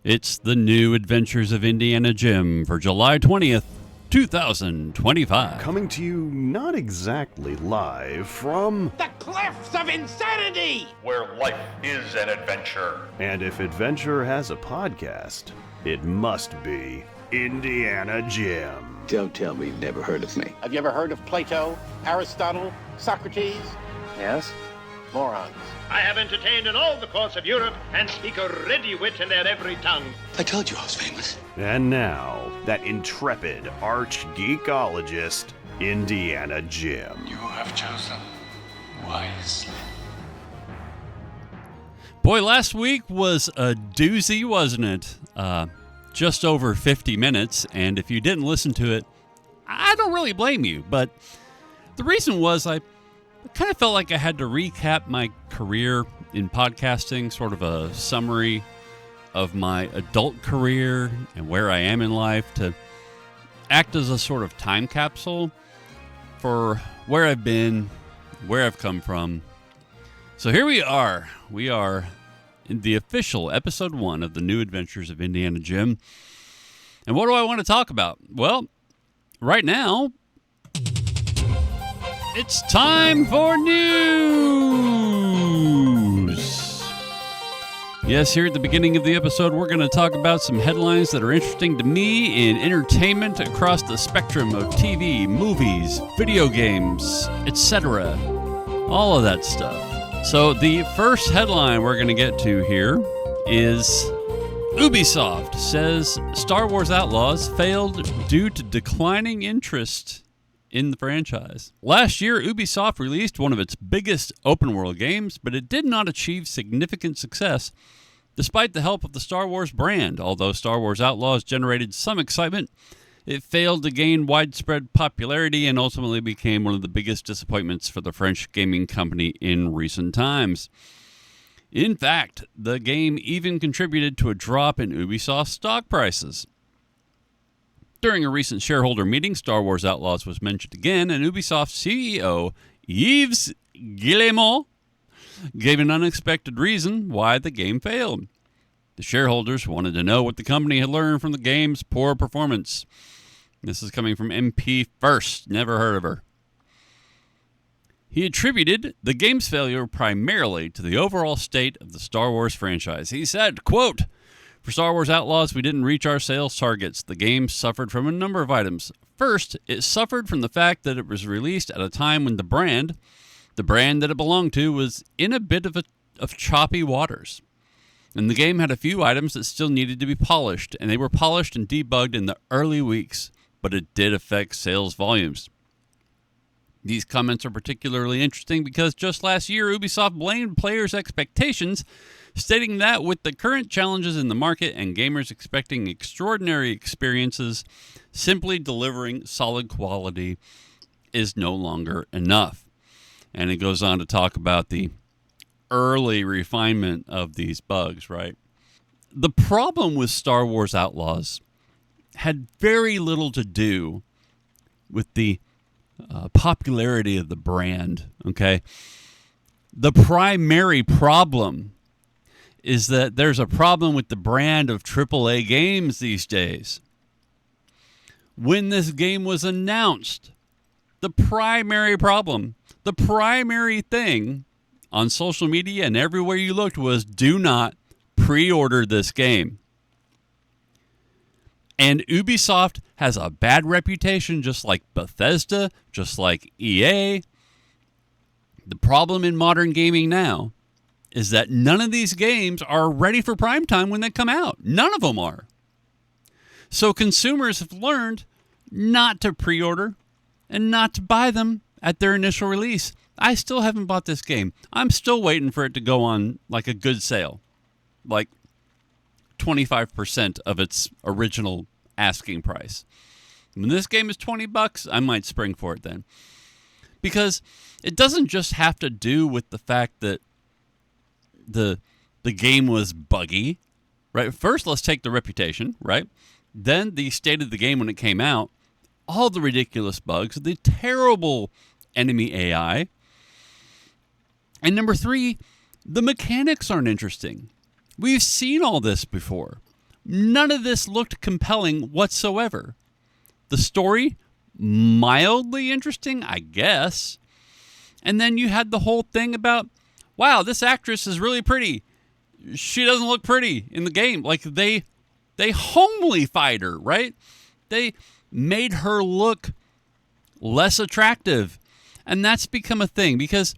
It's the new Adventures of Indiana Jim for July 20th, 2025. Coming to you not exactly live from the cliffs of insanity, where life is an adventure. And if adventure has a podcast, it must be Indiana Jim. Don't tell me you've never heard of me. Have you ever heard of Plato, Aristotle, Socrates? Yes? Morons. I have entertained in all the courts of Europe and speak a ready wit in their every tongue. I told you I was famous. And now, that intrepid arch-geekologist, Indiana Jim. You have chosen wisely. Boy, last week was a doozy, wasn't it? Just over 50 minutes, and if you didn't listen to it, I don't really blame you, but the reason was I kind of felt like I had to recap my career in podcasting, sort of a summary of my adult career and where I am in life, to act as a sort of time capsule for where I've been, where I've come from. So here we are. We are in the official episode 1 of the New Adventures of Indiana Jim. And what do I want to talk about? Well, right now, it's time for news! Yes, here at the beginning of the episode, we're going to talk about some headlines that are interesting to me in entertainment across the spectrum of TV, movies, video games, etc. All of that stuff. So the first headline we're going to get to here is Ubisoft says Star Wars Outlaws failed due to declining interest in the franchise. Last year, Ubisoft released one of its biggest open-world games, but it did not achieve significant success despite the help of the Star Wars brand. Although Star Wars Outlaws generated some excitement, it failed to gain widespread popularity and ultimately became one of the biggest disappointments for the French gaming company in recent times. In fact, the game even contributed to a drop in Ubisoft's stock prices. During a recent shareholder meeting, Star Wars Outlaws was mentioned again, and Ubisoft CEO Yves Guillemot gave an unexpected reason why the game failed. The shareholders wanted to know what the company had learned from the game's poor performance. This is coming from MP First. Never heard of her. He attributed the game's failure primarily to the overall state of the Star Wars franchise. He said, quote, "For Star Wars Outlaws, we didn't reach our sales targets. The game suffered from a number of items. First, it suffered from the fact that it was released at a time when the brand that it belonged to, was in a bit of choppy waters. And the game had a few items that still needed to be polished, and they were polished and debugged in the early weeks, but it did affect sales volumes." These comments are particularly interesting because just last year, Ubisoft blamed players' expectations, stating that with the current challenges in the market and gamers expecting extraordinary experiences, simply delivering solid quality is no longer enough. And it goes on to talk about the early refinement of these bugs, right? The problem with Star Wars Outlaws had very little to do with the popularity of the brand, okay? The primary problem is that there's a problem with the brand of AAA games these days. When this game was announced, the primary problem, the primary thing on social media and everywhere you looked was, do not pre-order this game. And Ubisoft has a bad reputation, just like Bethesda, just like EA. The problem in modern gaming now is that none of these games are ready for prime time when they come out. None of them are. So consumers have learned not to pre-order and not to buy them at their initial release. I still haven't bought this game. I'm still waiting for it to go on like a good sale, like 25% of its original asking price. When this game is $20, I might spring for it then. Because it doesn't just have to do with the fact that the game was buggy, right? First, let's take the reputation, right? Then the state of the game when it came out, all the ridiculous bugs, the terrible enemy AI. And number 3, the mechanics aren't interesting. We've seen all this before. none of this looked compelling whatsoever. The story, mildly interesting, I guess. And then you had the whole thing about, wow, this actress is really pretty. She doesn't look pretty in the game. Like, they homely-fied her, right? They made her look less attractive. And that's become a thing, because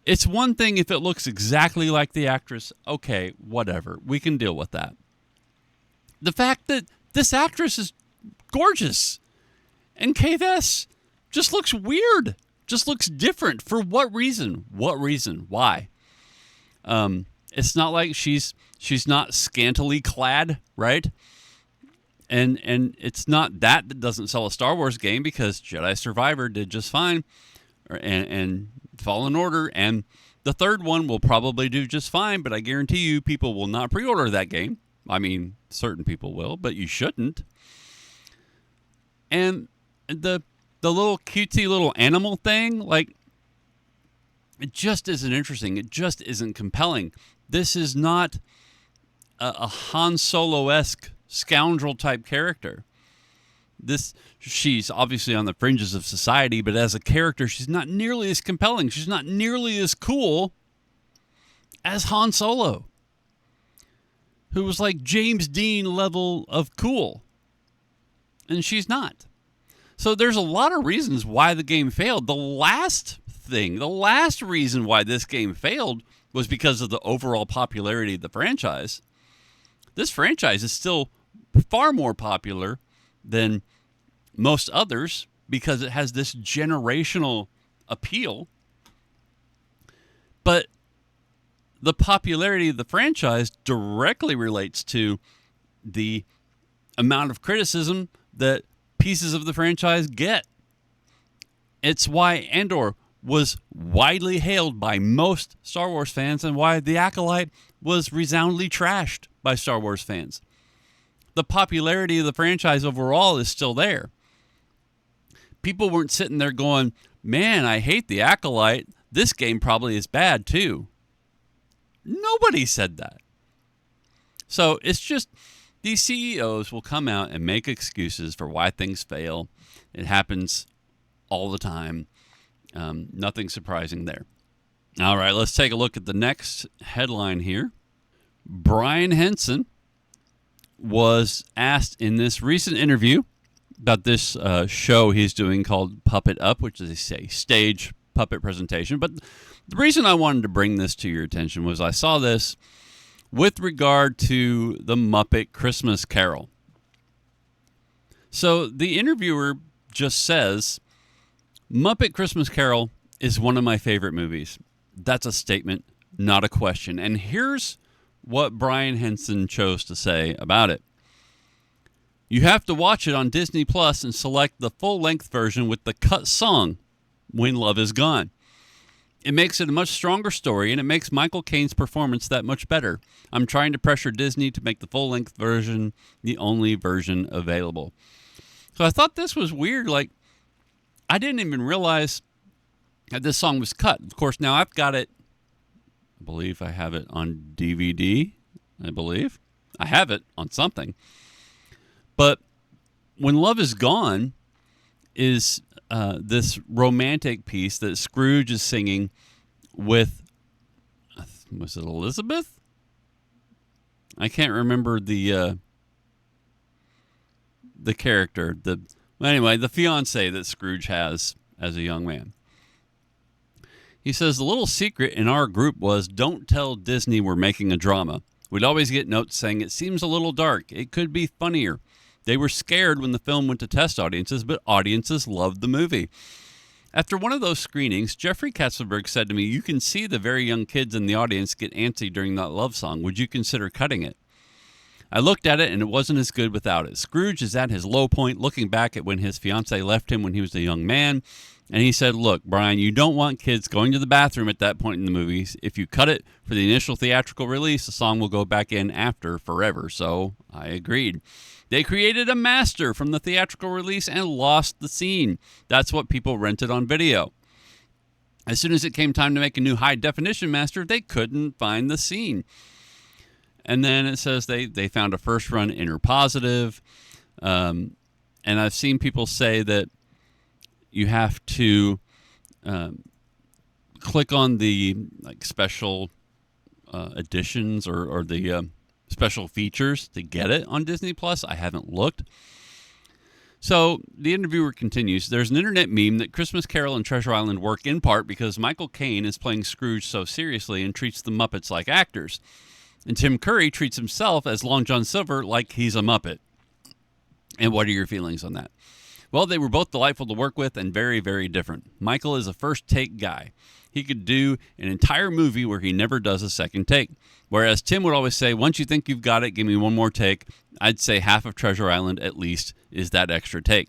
it's one thing if it looks exactly like the actress. Okay, whatever. We can deal with that. The fact that this actress is gorgeous and Kate S just looks weird, just looks different. For what reason? What reason? Why? It's not like she's not scantily clad, right? And it's not that doesn't sell a Star Wars game, because Jedi Survivor did just fine, and Fallen Order, and the third one will probably do just fine, but I guarantee you people will not pre-order that game. I mean, certain people will, but you shouldn't. And the little cutesy little animal thing, like, it just isn't interesting. It just isn't compelling. This is not a Han Solo-esque scoundrel type character. She's obviously on the fringes of society, but as a character, she's not nearly as compelling. She's not nearly as cool as Han Solo, who was like James Dean level of cool. And she's not. So there's a lot of reasons why the game failed. The last reason why this game failed was because of the overall popularity of the franchise. This franchise is still far more popular than most others because it has this generational appeal. But the popularity of the franchise directly relates to the amount of criticism that pieces of the franchise get. It's why Andor was widely hailed by most Star Wars fans, and why The Acolyte was resoundingly trashed by Star Wars fans. The popularity of the franchise overall is still there. People weren't sitting there going, man, I hate The Acolyte. This game probably is bad too. Nobody said that. So it's just, these CEOs will come out and make excuses for why things fail. It happens all the time. Nothing surprising there. All right, let's take a look at the next headline here. Brian Henson was asked in this recent interview about this show he's doing called Puppet Up, which is a stage puppet presentation. But the reason I wanted to bring this to your attention was I saw this with regard to the Muppet Christmas Carol. So the interviewer just says, Muppet Christmas Carol is one of my favorite movies. That's a statement, not a question. And here's what Brian Henson chose to say about it. You have to watch it on Disney Plus and select the full-length version with the cut song, When Love Is Gone. It makes it a much stronger story, and it makes Michael Caine's performance that much better. I'm trying to pressure Disney to make the full-length version the only version available. So I thought this was weird. Like, I didn't even realize that this song was cut. Of course, now I've got it. I believe I have it on DVD. I believe I have it on something. But When Love Is Gone is this romantic piece that Scrooge is singing with, was it Elizabeth? I can't remember the character. Anyway, the fiancée that Scrooge has as a young man. He says, the little secret in our group was, don't tell Disney we're making a drama. We'd always get notes saying, it seems a little dark. It could be funnier. They were scared when the film went to test audiences, but audiences loved the movie. After one of those screenings, Jeffrey Katzenberg said to me, you can see the very young kids in the audience get antsy during that love song. Would you consider cutting it? I looked at it, and it wasn't as good without it. Scrooge is at his low point, looking back at when his fiancée left him when he was a young man. And he said, look, Brian, you don't want kids going to the bathroom at that point in the movies. If you cut it for the initial theatrical release, the song will go back in after forever. So I agreed. They created a master from the theatrical release and lost the scene. That's what people rented on video. As soon as it came time to make a new high-definition master, they couldn't find the scene. And then it says they found a first-run interpositive. And I've seen people say that you have to click on the special editions or the special features to get it on Disney Plus. I haven't looked. So the interviewer continues, there's an internet meme that Christmas Carol and Treasure Island work in part because Michael Caine is playing Scrooge so seriously and treats the Muppets like actors. And Tim Curry treats himself as Long John Silver like he's a Muppet. And what are your feelings on that? Well, they were both delightful to work with and very, very different. Michael is a first-take guy. He could do an entire movie where he never does a second take. Whereas Tim would always say, once you think you've got it, give me one more take. I'd say half of Treasure Island, at least, is that extra take.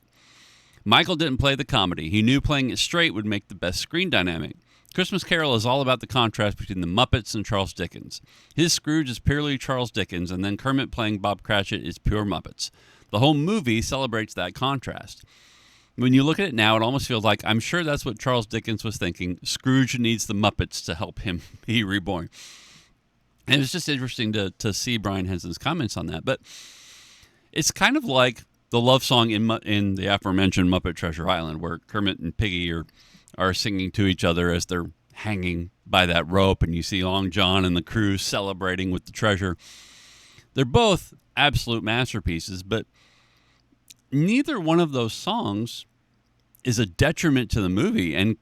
Michael didn't play the comedy. He knew playing it straight would make the best screen dynamic. Christmas Carol is all about the contrast between the Muppets and Charles Dickens. His Scrooge is purely Charles Dickens, and then Kermit playing Bob Cratchit is pure Muppets. The whole movie celebrates that contrast. When you look at it now, it almost feels like I'm sure that's what Charles Dickens was thinking. Scrooge needs the Muppets to help him be reborn. And it was just interesting to see Brian Henson's comments on that. But it's kind of like the love song in the aforementioned Muppet Treasure Island, where Kermit and Piggy are singing to each other as they're hanging by that rope, and you see Long John and the crew celebrating with the treasure. They're both absolute masterpieces, but neither one of those songs is a detriment to the movie. And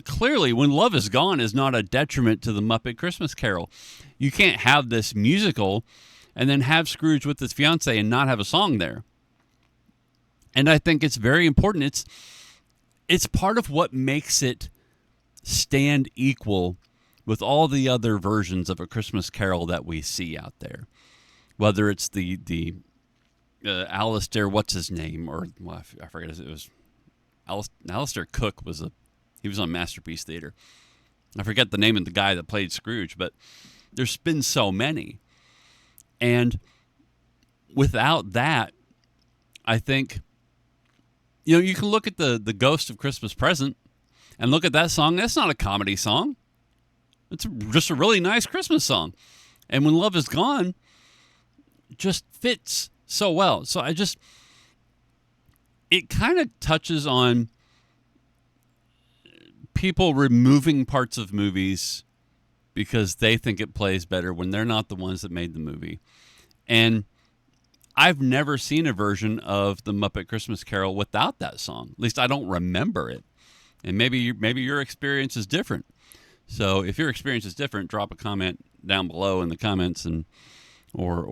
clearly, When Love Is Gone is not a detriment to the Muppet Christmas Carol. You can't have this musical and then have Scrooge with his fiancée and not have a song there. And I think it's very important. It's part of what makes it stand equal with all the other versions of A Christmas Carol that we see out there. Whether it's the Alistair, what's his name, or well, I forget, it was Alistair Cook he was on Masterpiece Theater. I forget the name of the guy that played Scrooge, but there's been so many. And without that, I think, you can look at the Ghost of Christmas Present and look at that song. That's not a comedy song. It's just a really nice Christmas song. And When Love Is Gone just fits so well. So it kind of touches on people removing parts of movies because they think it plays better when they're not the ones that made the movie. And I've never seen a version of the Muppet Christmas Carol without that song. At least I don't remember it. And maybe your experience is different. So if your experience is different, drop a comment down below in the comments or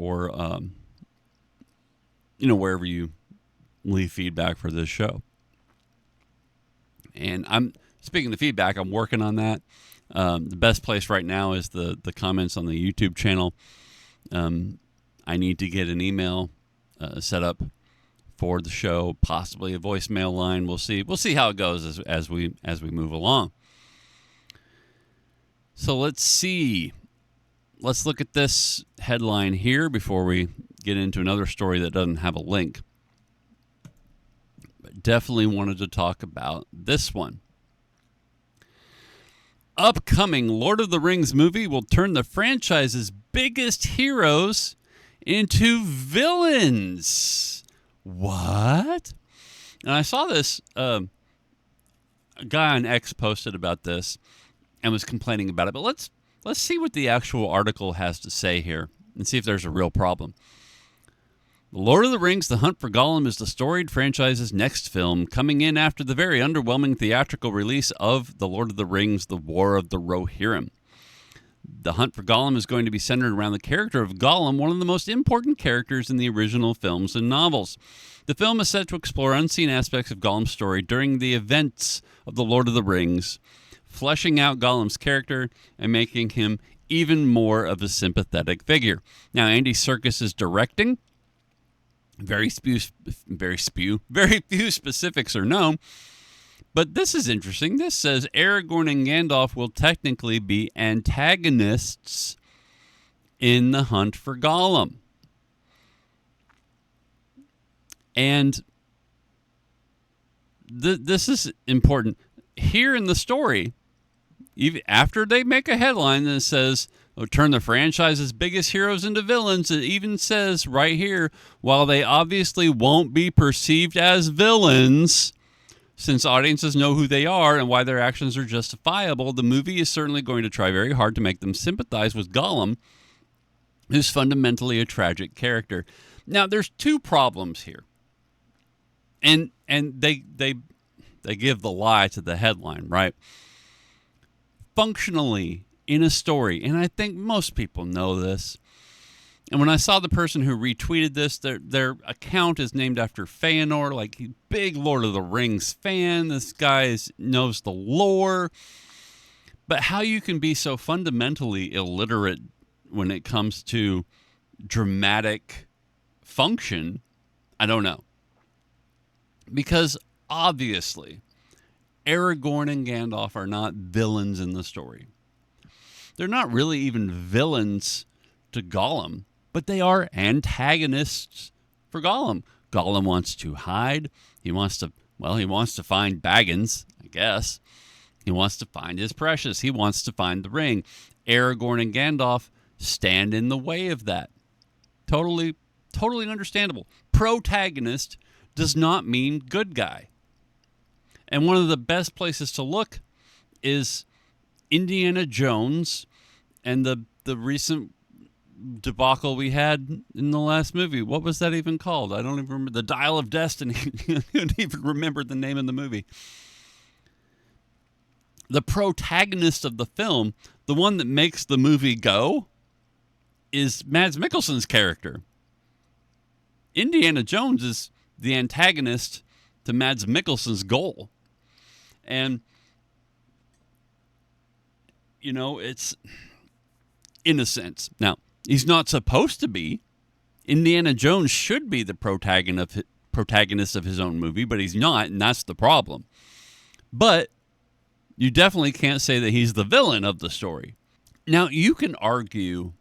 wherever you leave feedback for this show. And speaking of feedback, I'm working on that. The best place right now is the comments on the YouTube channel. I need to get an email set up for the show, possibly a voicemail line. We'll see how it goes as we move along. So let's see. Let's look at this headline here before we get into another story that doesn't have a link. But definitely wanted to talk about this one. Upcoming Lord of the Rings movie will turn the franchise's biggest heroes into villains. What? And I saw this, a guy on X posted about this and was complaining about it. But let's see what the actual article has to say here and see if there's a real problem. The Lord of the Rings, The Hunt for Gollum is the storied franchise's next film, coming in after the very underwhelming theatrical release of The Lord of the Rings, The War of the Rohirrim. The Hunt for Gollum is going to be centered around the character of Gollum, one of the most important characters in the original films and novels. The film is set to explore unseen aspects of Gollum's story during the events of The Lord of the Rings, fleshing out Gollum's character and making him even more of a sympathetic figure. Now, Andy Serkis is directing. Very few specifics are known. But this is interesting. This says Aragorn and Gandalf will technically be antagonists in The Hunt for Gollum. And this is important. Here in the story, even after they make a headline that says turn the franchise's biggest heroes into villains. It even says right here, while they obviously won't be perceived as villains, since audiences know who they are and why their actions are justifiable, the movie is certainly going to try very hard to make them sympathize with Gollum, who's fundamentally a tragic character. Now, there's two problems here. And they give the lie to the headline, right? Functionally, in a story, and I think most people know this, and when I saw the person who retweeted this, their account is named after Feanor, like big Lord of the Rings fan. This guy knows the lore. But how you can be so fundamentally illiterate when it comes to dramatic function, I don't know. Because obviously, Aragorn and Gandalf are not villains in the story. They're not really even villains to Gollum, but they are antagonists for Gollum. Gollum wants to hide. He wants to find Baggins, I guess. He wants to find his precious. He wants to find the ring. Aragorn and Gandalf stand in the way of that. Totally understandable. Protagonist does not mean good guy. And one of the best places to look is Indiana Jones and the recent debacle we had in the last movie. What was that even called? I don't even remember. The Dial of Destiny. I don't even remember the name of the movie. The protagonist of the film, the one that makes the movie go, is Mads Mikkelsen's character. Indiana Jones is the antagonist to Mads Mikkelsen's goal. And, it's in a sense. Now, he's not supposed to be. Indiana Jones should be the protagonist of his own movie, but he's not, and that's the problem. But you definitely can't say that he's the villain of the story. Now, you can argue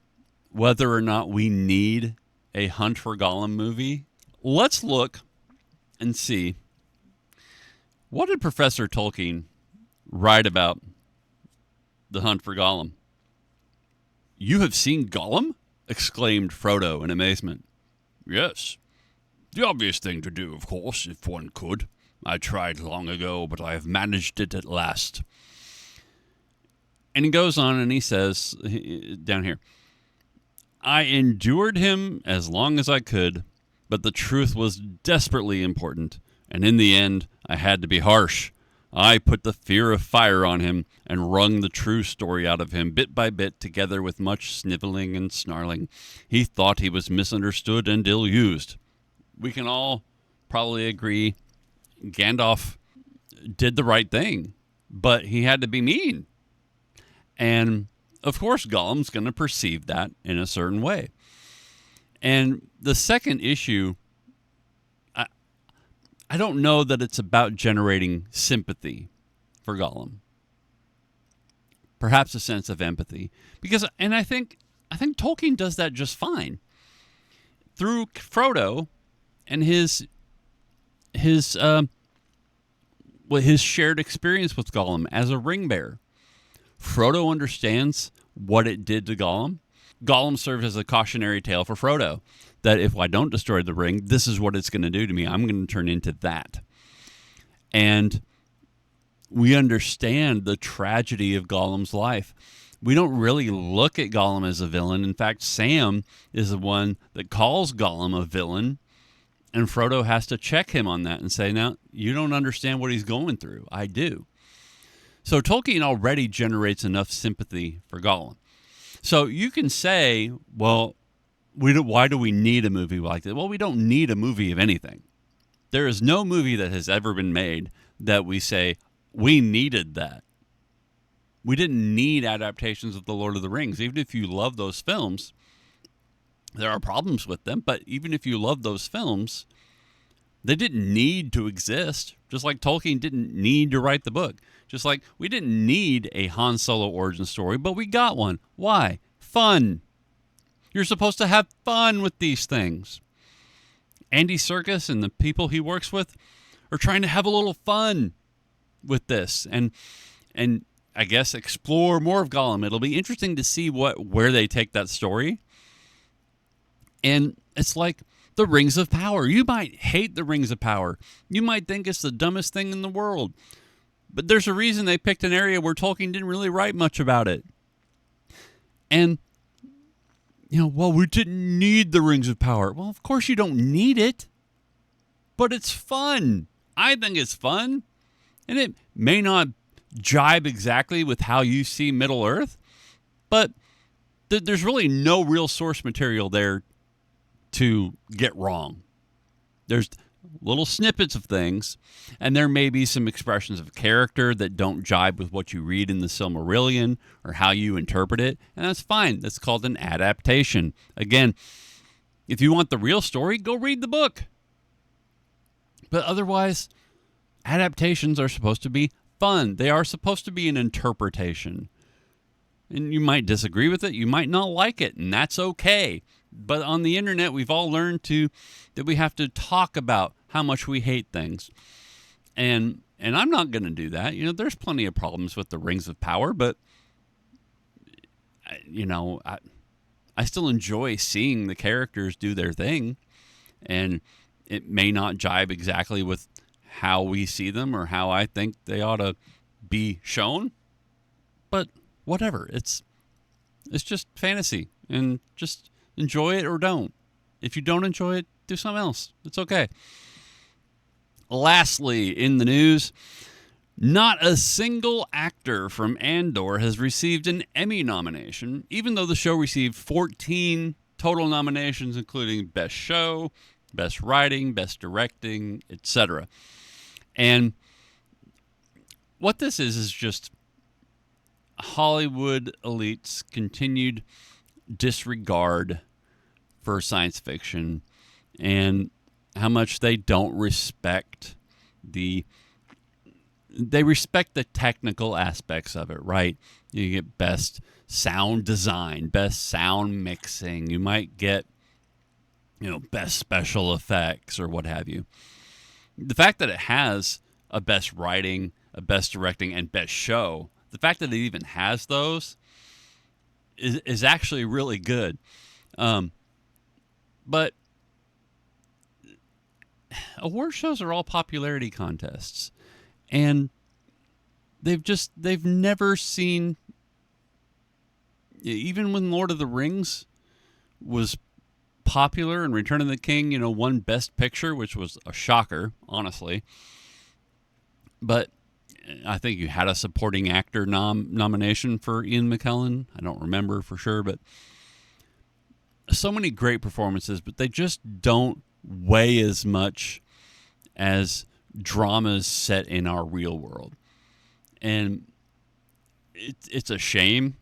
whether or not we need a Hunt for Gollum movie. Let's look and see, what did Professor Tolkien write about the Hunt for Gollum? "You have seen Gollum?" exclaimed Frodo in amazement. "Yes. The obvious thing to do, of course, if one could. I tried long ago, but I have managed it at last." And he goes on and he says, down here, "I endured him as long as I could, but the truth was desperately important, and in the end, I had to be harsh. I put the fear of fire on him and wrung the true story out of him bit by bit, together with much sniveling and snarling. He thought he was misunderstood and ill-used." We can all probably agree Gandalf did the right thing, but he had to be mean. And, of course, Gollum's going to perceive that in a certain way. And the second issue, I don't know that it's about generating sympathy for Gollum. Perhaps a sense of empathy. And I think Tolkien does that just fine. Through Frodo and his shared experience with Gollum as a ring bearer. Frodo understands what it did to Gollum. Gollum served as a cautionary tale for Frodo, that if I don't destroy the ring, this is what it's going to do to me. I'm going to turn into that. And we understand the tragedy of Gollum's life. We don't really look at Gollum as a villain. In fact, Sam is the one that calls Gollum a villain, and Frodo has to check him on that and say, "Now, you don't understand what he's going through. I do." So Tolkien already generates enough sympathy for Gollum. So you can say, well, why do we need a movie like that? Well, we don't need a movie of anything. There is no movie that has ever been made that we say, we needed that. We didn't need adaptations of The Lord of the Rings. Even if you love those films, there are problems with them, but even if you love those films, they didn't need to exist. Just like Tolkien didn't need to write the book. Just like we didn't need a Han Solo origin story, but we got one. Why? Fun. You're supposed to have fun with these things. Andy Serkis and the people he works with are trying to have a little fun with this. And I guess, explore more of Gollum. It'll be interesting to see where they take that story. And it's like the Rings of Power. You might hate the Rings of Power. You might think it's the dumbest thing in the world. But there's a reason they picked an area where Tolkien didn't really write much about it. And, we didn't need the Rings of Power. Well, of course you don't need it. But it's fun. I think it's fun. And it may not jibe exactly with how you see Middle Earth, but there's really no real source material there to get wrong. There's little snippets of things, and there may be some expressions of character that don't jibe with what you read in the Silmarillion or how you interpret it, and that's fine. That's called an adaptation. Again, if you want the real story, go read the book. But otherwise, adaptations are supposed to be fun. They are supposed to be an interpretation. And you might disagree with it. You might not like it, and that's okay. But on the internet, we've all learned that we have to talk about how much we hate things. And I'm not going to do that. There's plenty of problems with the Rings of Power, but, I still enjoy seeing the characters do their thing. And it may not jibe exactly with how we see them or how I think they ought to be shown. But whatever. It's just fantasy. And just enjoy it or don't. If you don't enjoy it, do something else. It's okay. Lastly, in the news, not a single actor from Andor has received an Emmy nomination, even though the show received 14 total nominations, including Best Show, Best Writing, Best Directing, etc. And what this is just Hollywood elite's continued disregard for science fiction and how much they don't respect they respect the technical aspects of it, right? You get best sound design, best sound mixing. You might get, best special effects or what have you. The fact that it has a best writing, a best directing, and best show, the fact that it even has those is actually really good. But award shows are all popularity contests, and they've never seen, even when Lord of the Rings was popular and Return of the King, won Best Picture, which was a shocker, honestly. But I think you had a supporting actor nomination for Ian McKellen. I don't remember for sure, but so many great performances, but they just don't weigh as much as dramas set in our real world. And it's a shame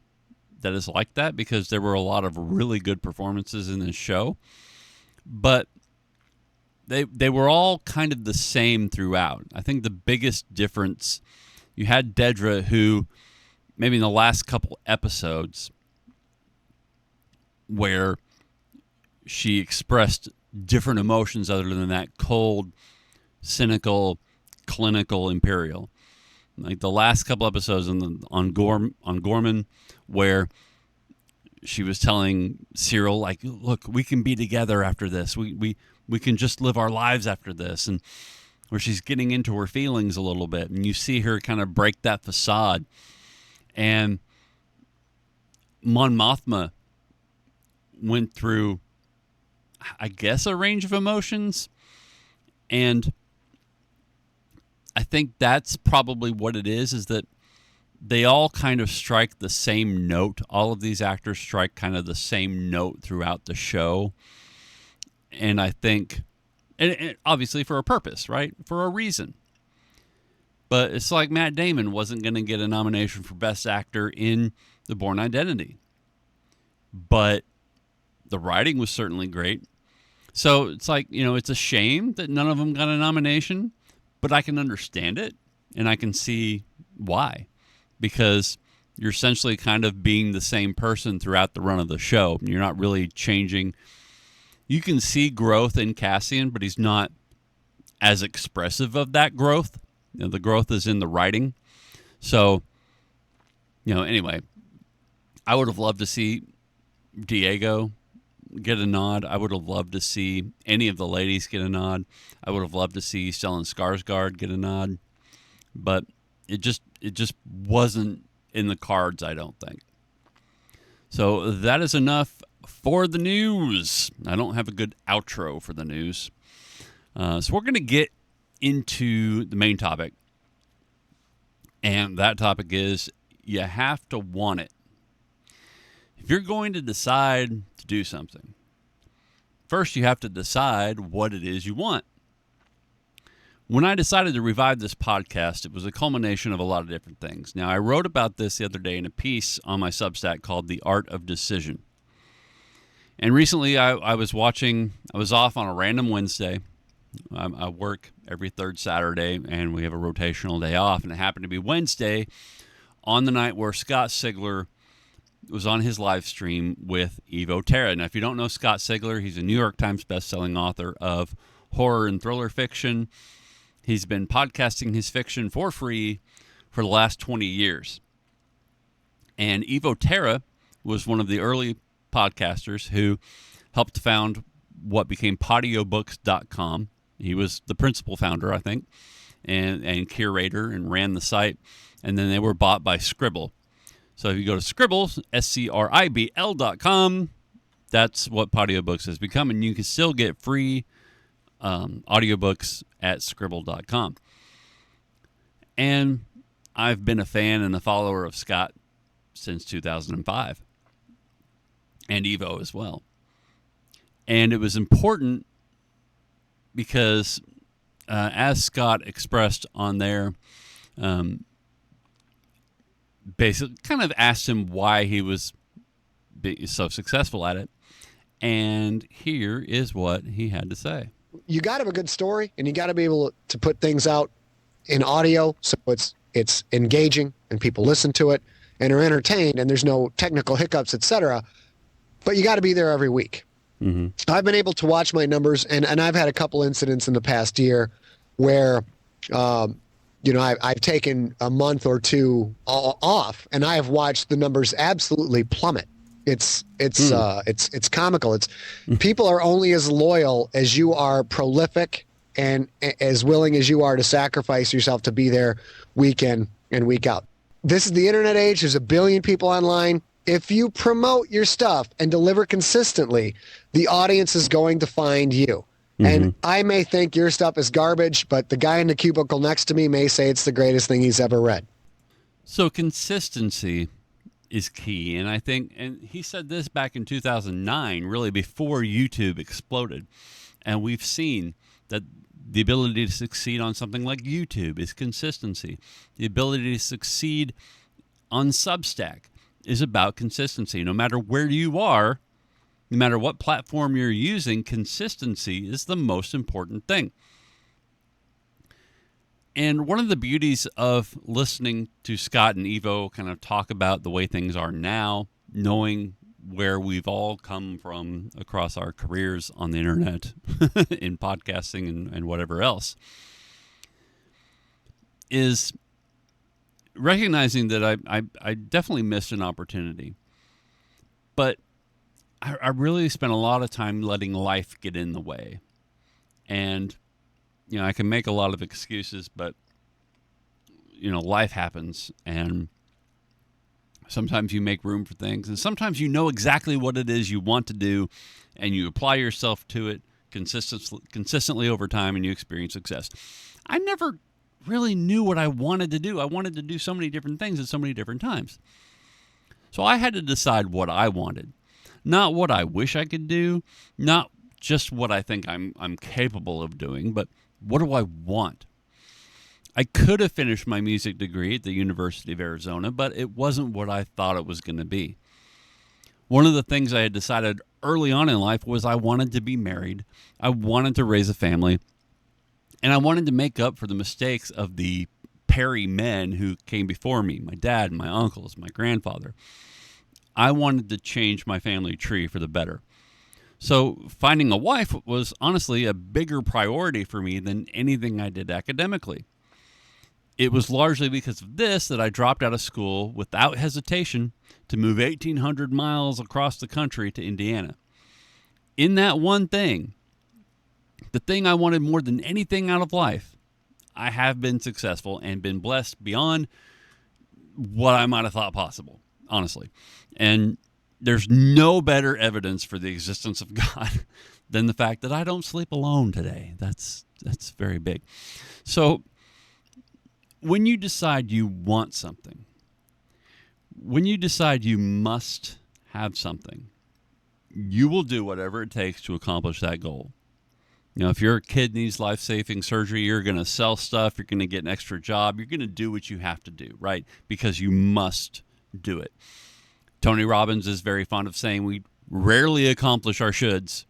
that it's like that, because there were a lot of really good performances in this show, but they were all kind of the same throughout. I think the biggest difference, you had Dedra, who maybe in the last couple episodes where she expressed different emotions other than that cold, cynical, clinical Imperial. Like the last couple episodes on Gorman, where she was telling Cyril, like, look, we can be together after this. We can just live our lives after this. And where she's getting into her feelings a little bit. And you see her kind of break that facade. And Mon Mothma went through, I guess, a range of emotions. And I think that's probably what it is that they all kind of strike the same note. All of these actors strike kind of the same note throughout the show. And I think, and obviously for a purpose, right? For a reason. But it's like Matt Damon wasn't going to get a nomination for Best Actor in The Bourne Identity. But the writing was certainly great. So it's like, it's a shame that none of them got a nomination, but I can understand it, and I can see why. Because you're essentially kind of being the same person throughout the run of the show. You're not really changing. You can see growth in Cassian, but he's not as expressive of that growth. The growth is in the writing. So Anyway, I would have loved to see Diego get a nod. I would have loved to see any of the ladies get a nod. I would have loved to see Stellan Skarsgård get a nod, but it just wasn't in the cards, I don't think. So that is enough for the news. I don't have a good outro for the news. So we're going to get into the main topic. And that topic is you have to want it. If you're going to decide to do something, first you have to decide what it is you want. When I decided to revive this podcast, it was a culmination of a lot of different things. Now, I wrote about this the other day in a piece on my Substack called The Art of Decision. And recently I was off on a random Wednesday. I work every third Saturday, and we have a rotational day off. And it happened to be Wednesday on the night where Scott Sigler was on his live stream with Evo Terra. Now, if you don't know Scott Sigler, he's a New York Times bestselling author of horror and thriller fiction. He's been podcasting his fiction for free for the last 20 years. And Evo Terra was one of the early podcasters who helped found what became Podiobooks.com. He was the principal founder, I think, and curator, and ran the site. And then they were bought by Scribble. So if you go to Scribble, Scribl.com, that's what Podiobooks has become. And you can still get free audiobooks at Scribble.com. And I've been a fan and a follower of Scott since 2005. And Evo as well. And it was important because, as Scott expressed on there, basically kind of asked him why he was so successful at it. And here is what he had to say. You got to have a good story, and you got to be able to put things out in audio so it's engaging and people listen to it and are entertained and there's no technical hiccups, etc. But you got to be there every week. Mm-hmm. I've been able to watch my numbers, and I've had a couple incidents in the past year where, I've taken a month or two off, and I have watched the numbers absolutely plummet. It's comical. People are only as loyal as you are prolific and as willing as you are to sacrifice yourself to be there week in and week out. This is the internet age. There's a billion people online. If you promote your stuff and deliver consistently, the audience is going to find you. Mm-hmm. And I may think your stuff is garbage, but the guy in the cubicle next to me may say it's the greatest thing he's ever read. So consistency is key. And I think, and he said this back in 2009, really before YouTube exploded. And we've seen that the ability to succeed on something like YouTube is consistency. The ability to succeed on Substack is about consistency. No matter where you are, no matter what platform you're using, consistency is the most important thing. And one of the beauties of listening to Scott and Evo kind of talk about the way things are now, knowing where we've all come from across our careers on the internet, in podcasting and whatever else, is recognizing that I definitely missed an opportunity. But I really spent a lot of time letting life get in the way. And, I can make a lot of excuses, but, life happens. And sometimes you make room for things. And sometimes you know exactly what it is you want to do, and you apply yourself to it consistently over time, and you experience success. I never really knew what I wanted to do. I wanted to do so many different things at so many different times. So I had to decide what I wanted. Not what I wish I could do, not just what I think I'm capable of doing, but what do I want? I could have finished my music degree at the University of Arizona, but it wasn't what I thought it was going to be. One of the things I had decided early on in life was I wanted to be married. I wanted to raise a family. And I wanted to make up for the mistakes of the Perry men who came before me, my dad, my uncles, my grandfather. I wanted to change my family tree for the better. So finding a wife was honestly a bigger priority for me than anything I did academically. It was largely because of this that I dropped out of school without hesitation to move 1,800 miles across the country to Indiana. In that one thing, the thing I wanted more than anything out of life, I have been successful and been blessed beyond what I might have thought possible, honestly. And there's no better evidence for the existence of God than the fact that I don't sleep alone today. That's very big. So when you decide you want something, when you decide you must have something, you will do whatever it takes to accomplish that goal. You know, if your kid needs life-saving surgery, you're going to sell stuff, you're going to get an extra job, you're going to do what you have to do, right? Because you must do it. Tony Robbins is very fond of saying we rarely accomplish our shoulds,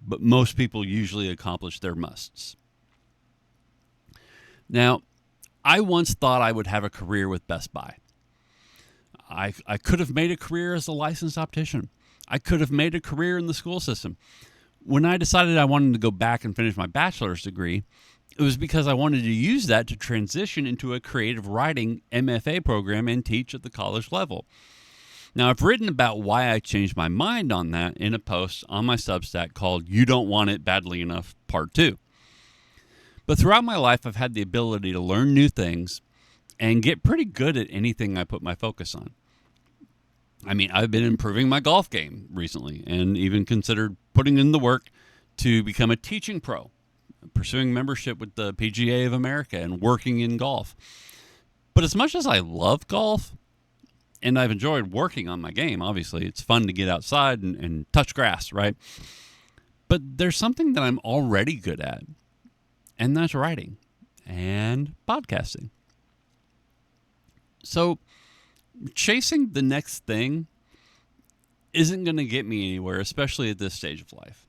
but most people usually accomplish their musts. Now, I once thought I would have a career with Best Buy. I could have made a career as a licensed optician. I could have made a career in the school system. When I decided I wanted to go back and finish my bachelor's degree, it was because I wanted to use that to transition into a creative writing MFA program and teach at the college level. Now, I've written about why I changed my mind on that in a post on my Substack called You Don't Want It Badly Enough Part 2. But throughout my life, I've had the ability to learn new things and get pretty good at anything I put my focus on. I mean, I've been improving my golf game recently and even considered putting in the work to become a teaching pro, pursuing membership with the PGA of America and working in golf. But as much as I love golf, and I've enjoyed working on my game, obviously, it's fun to get outside and touch grass, right? But there's something that I'm already good at, and that's writing and podcasting. So chasing the next thing isn't going to get me anywhere, especially at this stage of life.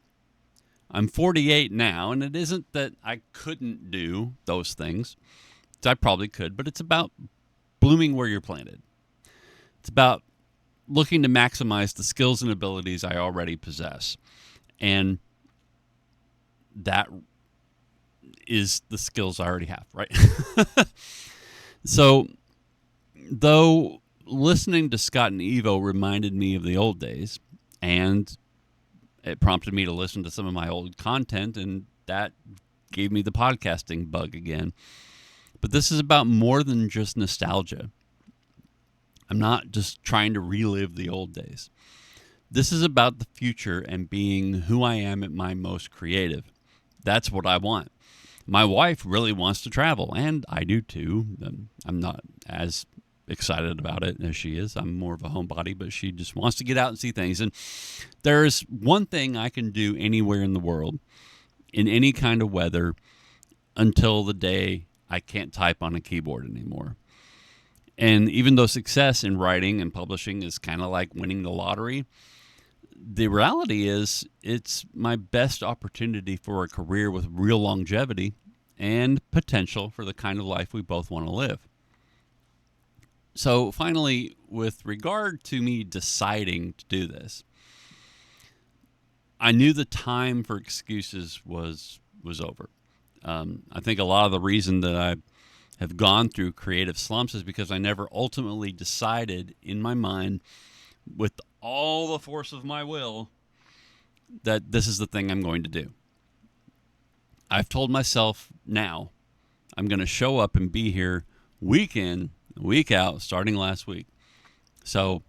I'm 48 now, and it isn't that I couldn't do those things. I probably could, but it's about blooming where you're planted. It's about looking to maximize the skills and abilities I already possess. And that is the skills I already have, right? So, though listening to Scott and Evo reminded me of the old days, and it prompted me to listen to some of my old content, and that gave me the podcasting bug again. But this is about more than just nostalgia. I'm not just trying to relive the old days. This is about the future and being who I am at my most creative. That's what I want. My wife really wants to travel, and I do too. I'm not as excited about it as she is. I'm more of a homebody, but she just wants to get out and see things. And there's one thing I can do anywhere in the world, in any kind of weather, until the day I can't type on a keyboard anymore. And even though success in writing and publishing is kind of like winning the lottery, the reality is it's my best opportunity for a career with real longevity and potential for the kind of life we both want to live. So finally, with regard to me deciding to do this, I knew the time for excuses was over. I think a lot of the reason that I have gone through creative slumps is because I never ultimately decided in my mind with all the force of my will that this is the thing I'm going to do. I've told myself now I'm going to show up and be here week in, week out, starting last week. So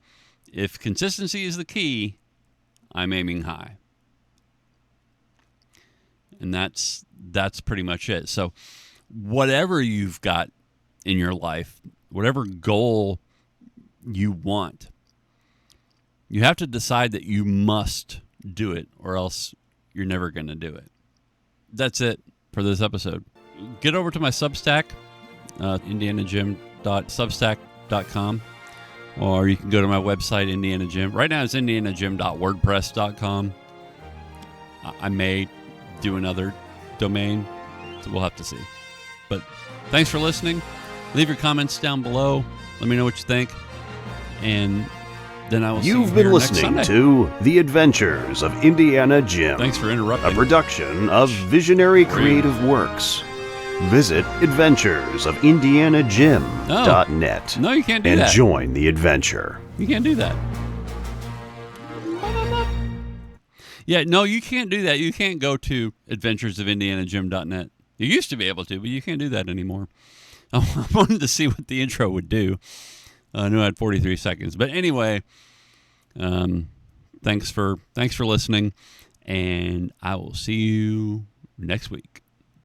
if consistency is the key, I'm aiming high. And that's pretty much it. So whatever you've got in your life, whatever goal you want, you have to decide that you must do it, or else you're never going to do it. That's it for this episode. Get over to my Substack, indianagym.substack.com, or you can go to my website, Indiana Gym. Right now it's indianagym.wordpress.com. I may do another domain, so we'll have to see. But thanks for listening. Leave your comments down below. Let me know what you think. And then I will see you You've been here next listening Sunday. to The Adventures of Indiana Jim. Thanks for interrupting. A production of Visionary Creative Works. Visit adventuresofindianagym.net No, you can't do and that. join the adventure. You can't do that. Yeah, no, you can't do that. You can't go to adventuresofindianagym.net. You used to be able to, but you can't do that anymore. I wanted to see what the intro would do. I knew I had 43 seconds. But anyway, thanks for listening, and I will see you next week.